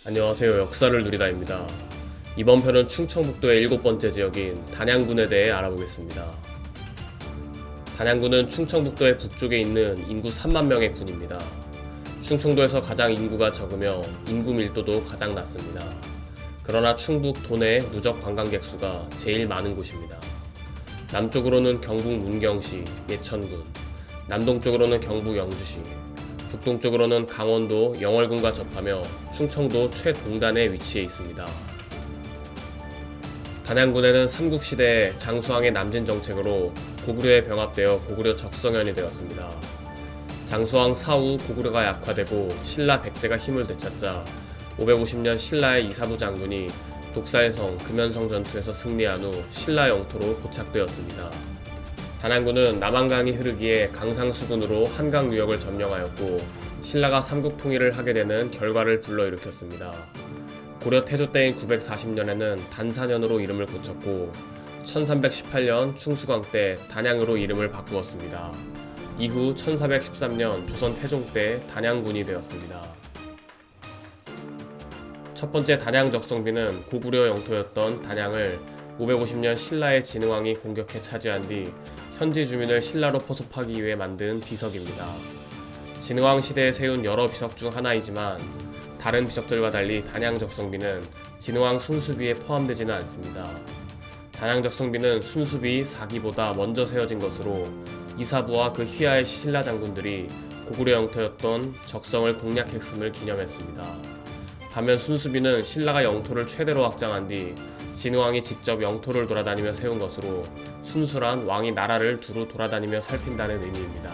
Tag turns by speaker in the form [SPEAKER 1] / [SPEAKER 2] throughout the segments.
[SPEAKER 1] 안녕하세요. 역사를 누리다입니다. 이번 편은 충청북도의 7번째 지역인 단양군에 대해 알아보겠습니다. 단양군은 충청북도의 북쪽에 있는 인구 3만 명의 군입니다. 충청도에서 가장 인구가 적으며 인구 밀도도 가장 낮습니다. 그러나 충북 도내 누적 관광객 수가 제일 많은 곳입니다. 남쪽으로는 경북 문경시, 예천군, 남동쪽으로는 경북 영주시, 북동쪽으로는 강원도 영월군과 접하며 충청도 최동단에 위치해 있습니다. 단양군에는 삼국시대에 장수왕의 남진 정책으로 고구려에 병합되어 고구려 적성현이 되었습니다. 장수왕 사후 고구려가 약화되고 신라 백제가 힘을 되찾자 550년 신라의 이사부 장군이 독사의성 금연성 전투에서 승리한 후 신라 영토로 고착되었습니다. 단양군은 남한강이 흐르기에 강상수군으로 한강 유역을 점령하였고 신라가 삼국통일을 하게 되는 결과를 불러일으켰습니다. 고려 태조 때인 940년에는 단사년으로 이름을 고쳤고 1318년 충수광 때 단양으로 이름을 바꾸었습니다. 이후 1413년 조선 태종 때 단양군이 되었습니다. 첫 번째 단양 적성비는 고구려 영토였던 단양을 550년 신라의 진흥왕이 공격해 차지한 뒤 현지 주민을 신라로 포섭하기 위해 만든 비석입니다. 진흥왕 시대에 세운 여러 비석 중 하나이지만 다른 비석들과 달리 단양 적성비는 진흥왕 순수비에 포함되지는 않습니다. 단양 적성비는 순수비 4기보다 먼저 세워진 것으로 이사부와 그 휘하의 신라 장군들이 고구려 영토였던 적성을 공략했음을 기념했습니다. 반면 순수비는 신라가 영토를 최대로 확장한 뒤 진흥왕이 직접 영토를 돌아다니며 세운 것으로 순수란 왕이 나라를 두루 돌아다니며 살핀다는 의미입니다.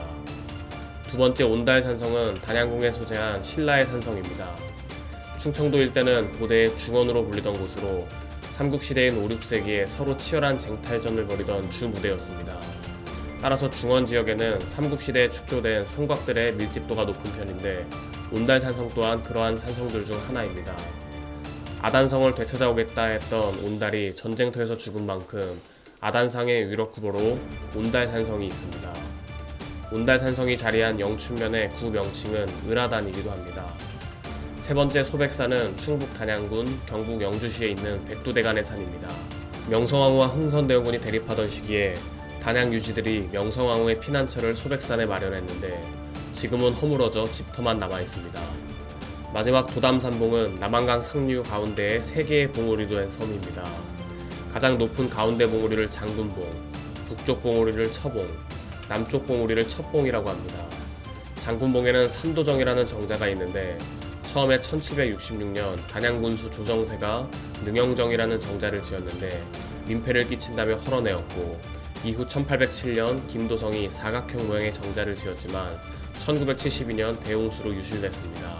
[SPEAKER 1] 두 번째 온달산성은 단양궁에 소재한 신라의 산성입니다. 충청도 일대는 고대의 중원으로 불리던 곳으로 삼국시대인 5, 6세기에 서로 치열한 쟁탈전을 벌이던 주 무대였습니다. 따라서 중원 지역에는 삼국시대에 축조된 성곽들의 밀집도가 높은 편인데 온달산성 또한 그러한 산성들 중 하나입니다. 아단성을 되찾아오겠다 했던 온달이 전쟁터에서 죽은 만큼 아단상의 위력후보로 온달산성이 있습니다. 온달산성이 자리한 영춘면의 구 명칭은 을아단이기도 합니다. 세 번째 소백산은 충북 단양군 경북 영주시에 있는 백두대간의 산입니다. 명성황후와 흥선대원군이 대립하던 시기에 단양 유지들이 명성황후의 피난처를 소백산에 마련했는데 지금은 허물어져 집터만 남아있습니다. 마지막 도담산봉은 남한강 상류 가운데에 3개의 봉우리로 된 섬입니다. 가장 높은 가운데 봉우리를 장군봉, 북쪽 봉우리를 처봉, 남쪽 봉우리를 첩봉이라고 합니다. 장군봉에는 삼도정이라는 정자가 있는데 처음에 1766년 단양군수 조정세가 능영정이라는 정자를 지었는데 민폐를 끼친다며 헐어내었고 이후 1807년 김도성이 사각형 모양의 정자를 지었지만 1972년 대웅수로 유실됐습니다.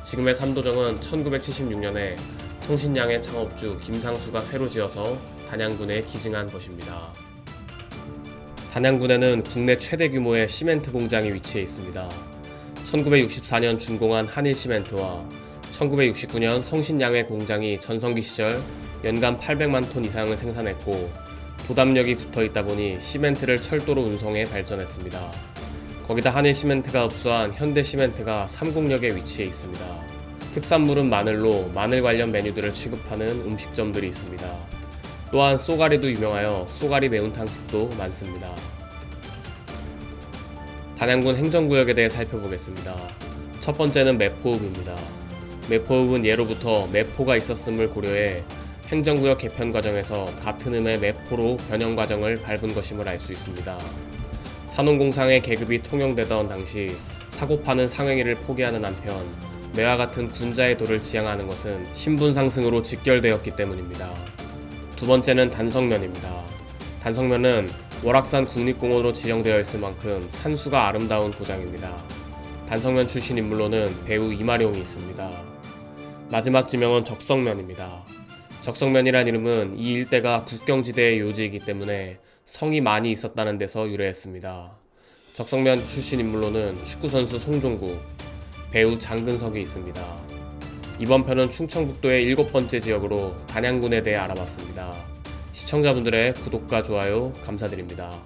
[SPEAKER 1] 지금의 삼도정은 1976년에 성신양의 창업주 김상수가 새로 지어서 단양군에 기증한 것입니다. 단양군에는 국내 최대 규모의 시멘트 공장이 위치해 있습니다. 1964년 준공한 한일시멘트와 1969년 성신양의 공장이 전성기 시절 연간 800만 톤 이상을 생산했고 도담역이 붙어있다 보니 시멘트를 철도로 운송해 발전했습니다. 거기다 한일시멘트가 흡수한 현대시멘트가 삼곡역에 위치해 있습니다. 특산물은 마늘로 마늘 관련 메뉴들을 취급하는 음식점들이 있습니다. 또한 쏘가리도 유명하여 쏘가리 매운탕집도 많습니다. 단양군 행정구역에 대해 살펴보겠습니다. 첫 번째는 매포읍입니다. 매포읍은 예로부터 매포가 있었음을 고려해 행정구역 개편 과정에서 같은 음의 매포로 변형 과정을 밟은 것임을 알 수 있습니다. 산업공상의 계급이 통용되던 당시 사고 파는 상행위를 포기하는 한편 매와 같은 군자의 도를 지향하는 것은 신분 상승으로 직결되었기 때문입니다. 두 번째는 단성면입니다. 단성면은 월악산 국립공원으로 지정되어 있을 만큼 산수가 아름다운 고장입니다. 단성면 출신 인물로는 배우 이마룡이 있습니다. 마지막 지명은 적성면입니다. 적성면이란 이름은 이 일대가 국경지대의 요지이기 때문에 성이 많이 있었다는 데서 유래했습니다. 적성면 출신 인물로는 축구선수 송종구, 배우 장근석이 있습니다. 이번 편은 충청북도의 7번째 지역으로 단양군에 대해 알아봤습니다. 시청자분들의 구독과 좋아요 감사드립니다.